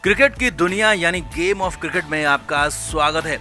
Cricket की दुनिया यानी गेम ऑफ क्रिकेट में आपका स्वागत है।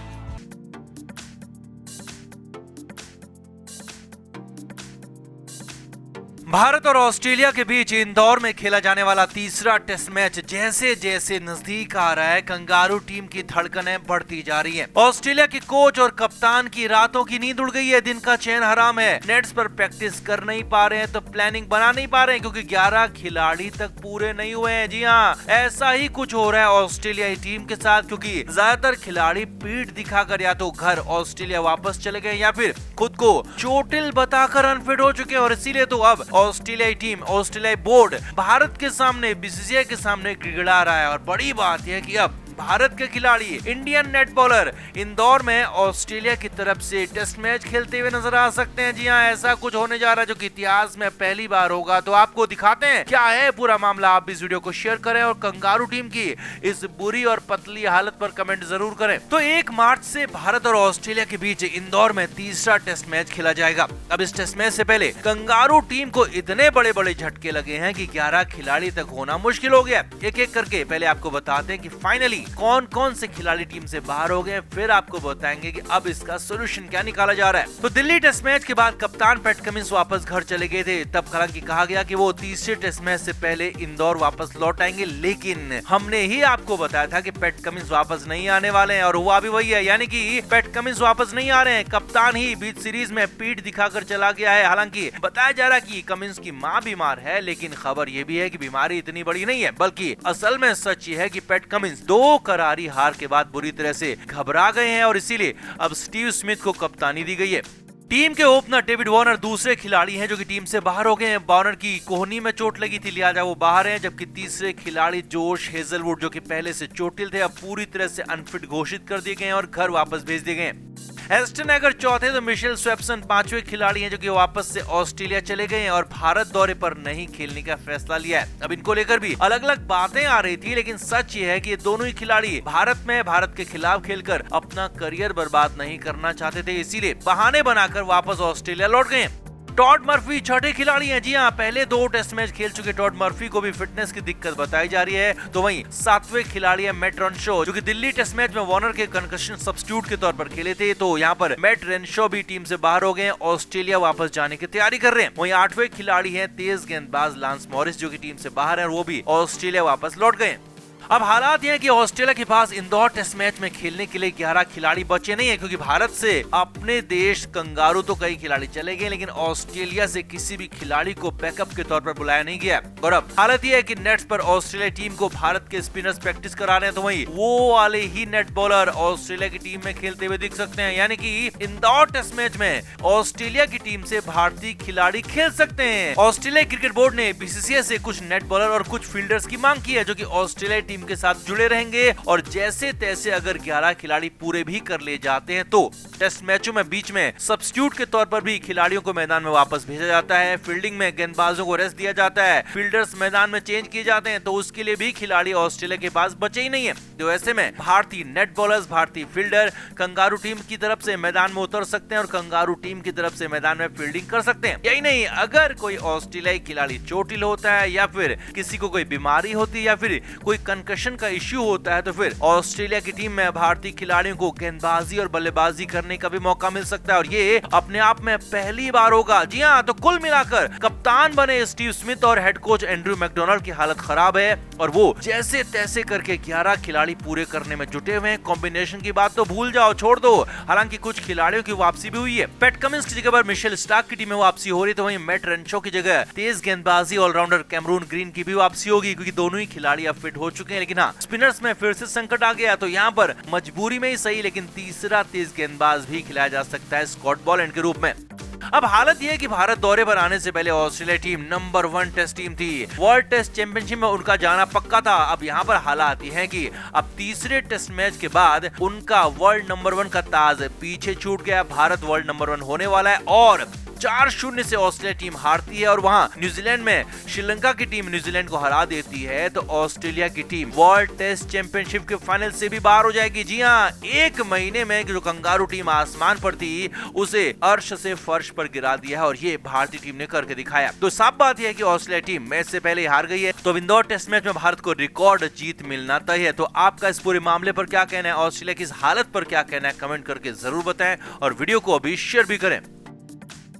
भारत और ऑस्ट्रेलिया के बीच इंदौर में खेला जाने वाला तीसरा टेस्ट मैच जैसे जैसे नजदीक आ रहा है, कंगारू टीम की धड़कनें बढ़ती जा रही हैं। ऑस्ट्रेलिया के कोच और कप्तान की रातों की नींद उड़ गई है, दिन का चैन हराम है। नेट्स पर प्रैक्टिस कर नहीं पा रहे हैं तो प्लानिंग बना नहीं पा रहे हैं क्योंकि 11 खिलाड़ी तक पूरे नहीं हुए हैं। जी हाँ, ऐसा ही कुछ हो रहा है ऑस्ट्रेलियाई टीम के साथ, क्योंकि ज्यादातर खिलाड़ी पीठ दिखाकर या तो घर ऑस्ट्रेलिया वापस चले गए या फिर खुद को चोटिल बताकर अनफिट हो चुके हैं। और इसीलिए तो अब ऑस्ट्रेलियाई टीम, ऑस्ट्रेलियाई बोर्ड भारत के सामने, बीसीसीआई के सामने गिड़गिड़ा रहा है। और बड़ी बात यह है कि अब भारत के खिलाड़ी, इंडियन नेट बॉलर इंदौर में ऑस्ट्रेलिया की तरफ से टेस्ट मैच खेलते हुए नजर आ सकते हैं। जी हाँ, ऐसा कुछ होने जा रहा है जो कि इतिहास में पहली बार होगा। तो आपको दिखाते हैं क्या है पूरा मामला। आप इस वीडियो को शेयर करें और कंगारू टीम की इस बुरी और पतली हालत पर कमेंट जरूर करें। तो 1 मार्च से भारत और ऑस्ट्रेलिया के बीच इंदौर में तीसरा टेस्ट मैच खेला जाएगा। अब इस टेस्ट मैच से पहले कंगारू टीम को इतने बड़े बड़े झटके लगे हैं कि 11 खिलाड़ी तक होना मुश्किल हो गया। एक एक करके पहले आपको बताते हैं कि फाइनली कौन कौन से खिलाड़ी टीम से बाहर हो गए, फिर आपको बताएंगे कि अब इसका सोल्यूशन क्या निकाला जा रहा है। तो दिल्ली टेस्ट मैच के बाद कप्तान पैट कमिंस वापस घर चले गए थे। तब हालांकि कहा गया कि वो तीसरे टेस्ट मैच से पहले इंदौर वापस लौट आएंगे, लेकिन हमने ही आपको बताया था कि पैट कमिंस वापस नहीं आने वाले हैं और हुआ भी वही है, यानी कि पैट कमिंस वापस नहीं आ रहे हैं। कप्तान ही बीच सीरीज में पीठ दिखाकर चला गया है। हालांकि बताया जा रहा है कि कमिंस की मां बीमार है, लेकिन खबर यह भी है कि बीमारी इतनी बड़ी नहीं है, बल्कि असल में सच ये है कि पैट कमिंस 2 करारी हार के बाद बुरी तरह से घबरा गए हैं और इसीलिए अब स्टीव स्मिथ को कप्तानी दी गई है। टीम के ओपनर डेविड वार्नर दूसरे खिलाड़ी हैं जो कि टीम से बाहर हो गए हैं। वार्नर की कोहनी में चोट लगी थी, लिहाजा वो बाहर हैं। जबकि तीसरे खिलाड़ी जोश हेजलवुड जो कि पहले से चोटिल थे, अब पूरी तरह से अनफिट घोषित कर दिए गए हैं और घर वापस भेज दिए गए हैं। एस्टन एगर चौथे, तो मिशेल स्वेप्सन 5वें खिलाड़ी हैं जो कि वापस से ऑस्ट्रेलिया चले गए हैं और भारत दौरे पर नहीं खेलने का फैसला लिया है। अब इनको लेकर भी अलग अलग बातें आ रही थी, लेकिन सच ये है कि ये दोनों ही खिलाड़ी भारत के खिलाफ खेलकर अपना करियर बर्बाद नहीं करना चाहते थे, इसीलिए बहाने बनाकर वापस ऑस्ट्रेलिया लौट गए। टॉड मर्फी छठे खिलाड़ी हैं। जी हाँ, पहले 2 टेस्ट मैच खेल चुके टॉड मर्फी को भी फिटनेस की दिक्कत बताई जा रही है। तो वहीं 7वें खिलाड़ी है मैट रेनशॉ जो कि दिल्ली टेस्ट मैच में वार्नर के कंकशन सब्स्टिट्यूट के तौर पर खेले थे। तो यहाँ पर मैट रेनशॉ भी टीम से बाहर हो गए हैं, ऑस्ट्रेलिया वापस जाने की तैयारी कर रहे हैं। वहीं 8वें खिलाड़ी है तेज गेंदबाज लांस मॉरिस जो की टीम से बाहर है और वो भी ऑस्ट्रेलिया वापस लौट गए। अब हालात ये हैं कि ऑस्ट्रेलिया के पास इंदौर टेस्ट मैच में खेलने के लिए 11 खिलाड़ी बचे नहीं है, क्योंकि भारत से अपने देश कंगारू तो कई खिलाड़ी चले गए, लेकिन ऑस्ट्रेलिया से किसी भी खिलाड़ी को बैकअप के तौर पर बुलाया नहीं गया। और अब हालत ये है कि नेट्स पर ऑस्ट्रेलिया टीम को भारत के स्पिनर्स प्रैक्टिस करा रहे हैं, तो वहीं वो वाले ही नेट बॉलर ऑस्ट्रेलिया की टीम में खेलते हुए दिख सकते हैं। यानी कि इंदौर टेस्ट मैच में ऑस्ट्रेलिया की टीम से भारतीय खिलाड़ी खेल सकते हैं। ऑस्ट्रेलिया क्रिकेट बोर्ड ने बीसीसीआई से कुछ नेट बॉलर और कुछ फील्डर्स की मांग की है जो कि ऑस्ट्रेलिया टीम के साथ जुड़े रहेंगे। और जैसे तैसे अगर 11 खिलाड़ी पूरे भी कर ले जाते हैं तो टेस्ट मैचों में बीच में सब्स्टिट्यूट के तौर पर भी खिलाड़ियों को मैदान में वापस भेजा जाता है। फील्डिंग में गेंदबाजों को रेस्ट दिया जाता है, फील्डर्स मैदान में चेंज किए जाते हैं, तो उसके लिए भी खिलाड़ी ऑस्ट्रेलिया के पास बचे ही नहीं है। तो ऐसे में भारतीय नेट बॉलर्स, भारतीय फील्डर कंगारू टीम की तरफ से मैदान में उतर सकते हैं और कंगारू टीम की तरफ से मैदान में फील्डिंग कर सकते हैं। यही नहीं, अगर कोई ऑस्ट्रेलियाई खिलाड़ी चोटिल होता है या फिर किसी को कोई बीमारी होती है या फिर कोई कंकशन का इश्यू होता है, तो फिर ऑस्ट्रेलिया की टीम में भारतीय खिलाड़ियों को गेंदबाजी और बल्लेबाजी करने का भी मौका मिल सकता है और ये अपने आप में पहली बार होगा। जी हाँ, तो कुल मिलाकर कप्तान बने स्टीव स्मिथ और हेड कोच एंड्रू मैकडोनाल्ड की हालत खराब है और वो जैसे तैसे करके 11 खिलाड़ी पूरे करने में जुटे हुए हैं। कॉम्बिनेशन की बात तो भूल जाओ, छोड़ दो। हालांकि कुछ खिलाड़ियों की वापसी भी हुई है। पैट कमिंस की जगह पर मिशेल स्टार्क की टीम में वापसी हो रही, तो वहीं मैट रेनशॉ की जगह तेज गेंदबाजी ऑलराउंडर कैमरून ग्रीन की भी वापसी होगी, क्योंकि दोनों ही खिलाड़ी अब फिट हो चुके हैं। लेकिन हाँ, स्पिनर्स में फिर से संकट आ गया, तो यहाँ पर मजबूरी में ही सही, लेकिन तीसरा तेज गेंदबाज भी खिलाया जा सकता है स्कॉट बॉलैंड के रूप में। अब हालत यह है कि भारत दौरे पर आने से पहले Australia team number 1 test team थी। वर्ल्ड टेस्ट चैंपियनशिप में उनका जाना पक्का था। अब यहाँ पर हालात ये हैं कि अब तीसरे टेस्ट मैच के बाद उनका वर्ल्ड नंबर 1 का ताज पीछे छूट गया। भारत वर्ल्ड नंबर 1 होने वाला है और 4-0 से ऑस्ट्रेलिया टीम हारती है और वहां न्यूजीलैंड में श्रीलंका की टीम न्यूजीलैंड को हरा देती है, तो ऑस्ट्रेलिया की टीम वर्ल्ड टेस्ट चैंपियनशिप के फाइनल से भी बाहर हो जाएगी। जी हाँ, एक महीने में जो कंगारू टीम आसमान पर थी उसे अर्श से फर्श पर गिरा दिया है और ये भारतीय टीम ने करके दिखाया। तो साफ बात यह है कि ऑस्ट्रेलिया टीम मैच से पहले हार गई है, तो इंदौर टेस्ट मैच में भारत को रिकॉर्ड जीत मिलना तय है। तो आपका इस पूरे मामले पर क्या कहना है, ऑस्ट्रेलिया की इस हालत पर क्या कहना है, कमेंट करके जरूर बताएं और वीडियो को अभी शेयर भी करें।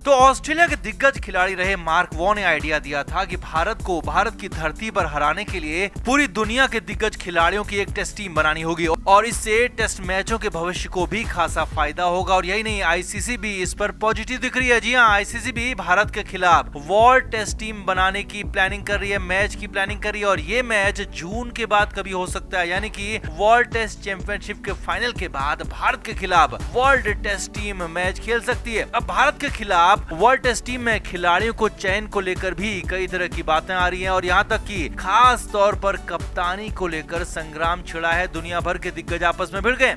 तो ऑस्ट्रेलिया के दिग्गज खिलाड़ी रहे मार्क वॉ ने आइडिया दिया था कि भारत को भारत की धरती पर हराने के लिए पूरी दुनिया के दिग्गज खिलाड़ियों की एक टेस्ट टीम बनानी होगी और इससे टेस्ट मैचों के भविष्य को भी खासा फायदा होगा। और यही नहीं, आईसीसी भी इस पर पॉजिटिव दिख रही है। जी हाँ, आईसीसी भी भारत के खिलाफ वर्ल्ड टेस्ट टीम बनाने की प्लानिंग कर रही है, मैच की प्लानिंग कर रही है और ये मैच जून के बाद कभी हो सकता है, यानी कि वर्ल्ड टेस्ट चैंपियनशिप के फाइनल के बाद भारत के खिलाफ वर्ल्ड टेस्ट टीम मैच खेल सकती है। अब भारत के खिलाफ वर्ल्ड टेस्ट टीम में खिलाड़ियों को चयन को लेकर भी कई तरह की बातें आ रही हैं और यहाँ तक कि खास तौर पर कप्तानी को लेकर संग्राम छिड़ा है। दुनिया भर के दिग्गज आपस में भिड़ गए।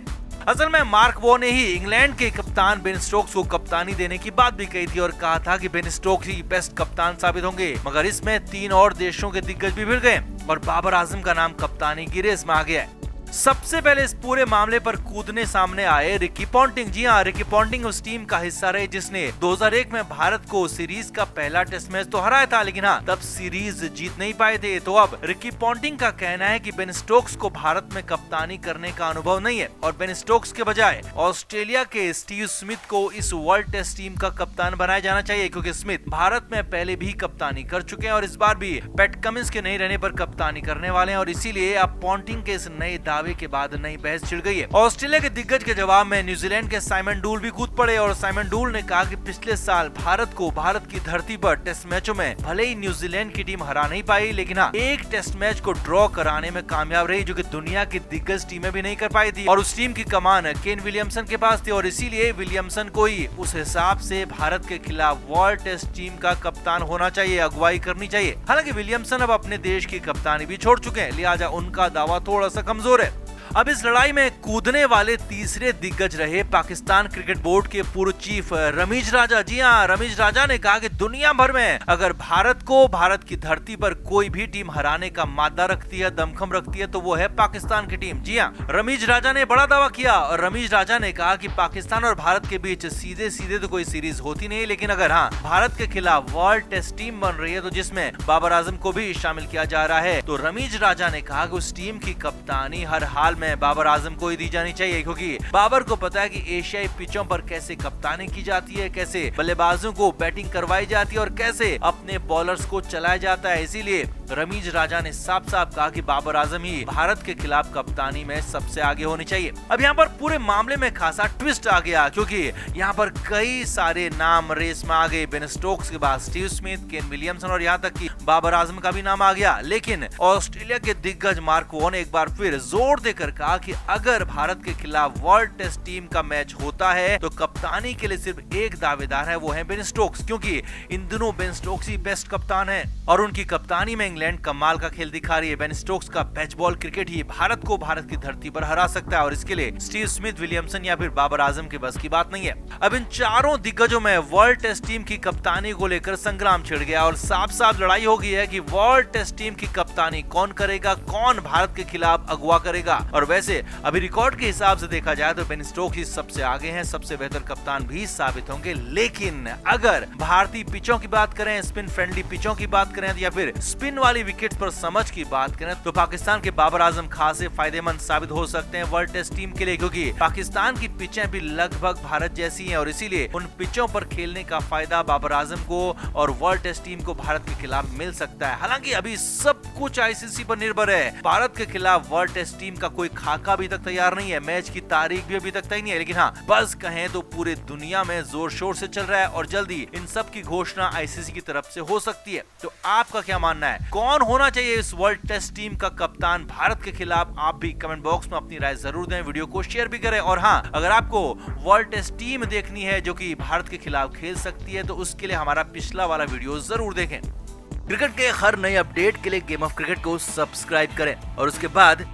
असल में मार्क वॉ ने ही इंग्लैंड के कप्तान बेन स्टोक्स को कप्तानी देने की बात भी कही थी और कहा था कि बेन स्टोक्स ही बेस्ट कप्तान साबित होंगे, मगर इसमें 3 और देशों के दिग्गज भी भिड़ गए और बाबर आजम का नाम कप्तानी की रेस में आ गया है। सबसे पहले इस पूरे मामले पर कूदने सामने आए रिकी पॉन्टिंग। जी हाँ, रिकी पॉन्टिंग उस टीम का हिस्सा रहे जिसने 2001 में भारत को सीरीज का पहला टेस्ट मैच तो हराया था, लेकिन हाँ, तब सीरीज जीत नहीं पाए थे। तो अब रिकी पॉन्टिंग का कहना है कि बेन स्टोक्स को भारत में कप्तानी करने का अनुभव नहीं है और बेन स्टोक्स के बजाय ऑस्ट्रेलिया के स्टीव स्मिथ को इस वर्ल्ड टेस्ट टीम का कप्तान बनाया जाना चाहिए, क्योंकि स्मिथ भारत में पहले भी कप्तानी कर चुके हैं और इस बार भी पैट कमिंस के नहीं रहने पर कप्तानी करने वाले हैं और इसीलिए अब पॉन्टिंग के इस नए दावे के बाद नई बहस छिड़ गई है। ऑस्ट्रेलिया के दिग्गज के जवाब में न्यूजीलैंड के साइमन डूल भी कूद पड़े और साइमन डूल ने कहा कि पिछले साल भारत को भारत की धरती पर टेस्ट मैचों में भले ही न्यूजीलैंड की टीम हरा नहीं पाई, लेकिन हाँ, एक टेस्ट मैच को ड्रॉ कराने में कामयाब रही, जो कि दुनिया की दिग्गज टीमें भी नहीं कर पाई थी और उस टीम की कमान केन विलियमसन के पास थी और इसीलिए विलियमसन को ही उस हिसाब से भारत के खिलाफ वर्ल्ड टेस्ट टीम का कप्तान होना चाहिए, अगुवाई करनी चाहिए। हालांकि विलियमसन अब अपने देश की कप्तानी भी छोड़ चुके हैं, लिहाजा उनका दावा थोड़ा सा कमजोर है। अब इस लड़ाई में कूदने वाले तीसरे दिग्गज रहे पाकिस्तान क्रिकेट बोर्ड के पूर्व चीफ रमीज राजा। जी हाँ, रमीज राजा ने कहा कि दुनिया भर में अगर भारत को भारत की धरती पर कोई भी टीम हराने का मादा रखती है, दमखम रखती है, तो वो है पाकिस्तान की टीम। जी हाँ, रमीज राजा ने बड़ा दावा किया और रमीज राजा ने कहा कि पाकिस्तान और भारत के बीच सीधे सीधे तो कोई सीरीज होती नहीं, लेकिन अगर हाँ, भारत के खिलाफ वर्ल्ड टेस्ट टीम बन रही है तो जिसमें बाबर आजम को भी शामिल किया जा रहा है, तो रमीज राजा ने कहा कि उस टीम की कप्तानी हर हाल में बाबर आजम को ही दी जानी चाहिए, क्योंकि बाबर को पता है कि एशियाई पिचों पर कैसे कप्तानी की जाती है, कैसे बल्लेबाजों को बैटिंग करवाई जाती है और कैसे अपने बॉलर्स को चलाया जाता है। इसीलिए रमीज राजा ने साफ साफ कहा कि बाबर आजम ही भारत के खिलाफ कप्तानी में सबसे आगे होनी चाहिए। अब यहाँ पर पूरे मामले में खासा ट्विस्ट आ गया, क्योंकि यहाँ पर कई सारे नाम रेस में आ गए। बेन स्टोक्स के बाद स्टीव स्मिथ, केन विलियमसन और यहाँ तक कि बाबर आजम का भी नाम आ गया। लेकिन ऑस्ट्रेलिया के दिग्गज मार्क वॉ ने एक बार फिर जोर देकर कहा कि अगर भारत के खिलाफ वर्ल्ड टेस्ट टीम का मैच होता है तो कप्तानी के लिए सिर्फ एक दावेदार है, वो है बेन स्टोक्स, क्योंकि इन दिनों बेन स्टोक्स ही बेस्ट कप्तान है और उनकी कप्तानी में इंग्लैंड कमाल का खेल दिखा रही है। बेन स्टोक्स का पैच बॉल क्रिकेट ही भारत को भारत की धरती पर हरा सकता है और इसके लिए स्टीव स्मिथ, विलियमसन या फिर बाबर आजम के बस की बात नहीं है। अब इन चारों दिग्गजों में वर्ल्ड टेस्ट टीम की कप्तानी को लेकर संग्राम छिड़ गया और साफ साफ लड़ाई हो गई है कि वर्ल्ड टेस्ट टीम की कप्तानी कौन करेगा, कौन भारत के खिलाफ अगवा करेगा। और वैसे अभी रिकॉर्ड के हिसाब से देखा जाए तो बेन स्टोक्स ही सबसे आगे हैं, सबसे बेहतर कप्तान भी साबित होंगे। लेकिन अगर भारतीय पिचों की बात करें, स्पिन फ्रेंडली पिचों की बात करें या फिर स्पिन वाली विकेट पर समझ की बात करें, तो पाकिस्तान के बाबर आजम खासे फायदेमंद साबित हो सकते हैं वर्ल्ड टेस्ट टीम के लिए, क्योंकि पाकिस्तान की पिचें भी लगभग भारत जैसी हैं और इसीलिए उन पिचों पर खेलने का फायदा बाबर आजम को और वर्ल्ड टेस्ट टीम को भारत के खिलाफ मिल सकता है। हालांकि अभी सब कुछ आईसीसी पर निर्भर है। भारत के खिलाफ वर्ल्ड टेस्ट टीम का कोई खाका अभी तक तैयार नहीं है, मैच की तारीख भी अभी तक तय नहीं है, लेकिन हाँ, बस कहें तो पूरे दुनिया में जोर शोर से चल रहा है और जल्दी इन सब की घोषणा आईसीसी की तरफ से हो सकती है। तो आपका क्या मानना है, कौन होना चाहिए इस वर्ल्ड टेस्ट टीम का कप्तान भारत के खिलाफ? आप भी कमेंट बॉक्स में अपनी राय जरूर दें, वीडियो को शेयर भी करें और हाँ, अगर आपको वर्ल्ड टेस्ट टीम देखनी है जो कि भारत के खिलाफ खेल सकती है तो उसके लिए हमारा पिछला वाला वीडियो जरूर देखें। क्रिकेट के हर नए अपडेट के लिए गेम ऑफ क्रिकेट को सब्सक्राइब करें और उसके बाद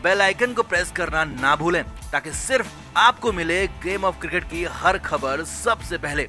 बेल आइकन को प्रेस करना ना भूलें, ताकि सिर्फ आपको मिले गेम ऑफ क्रिकेट की हर खबर सबसे पहले।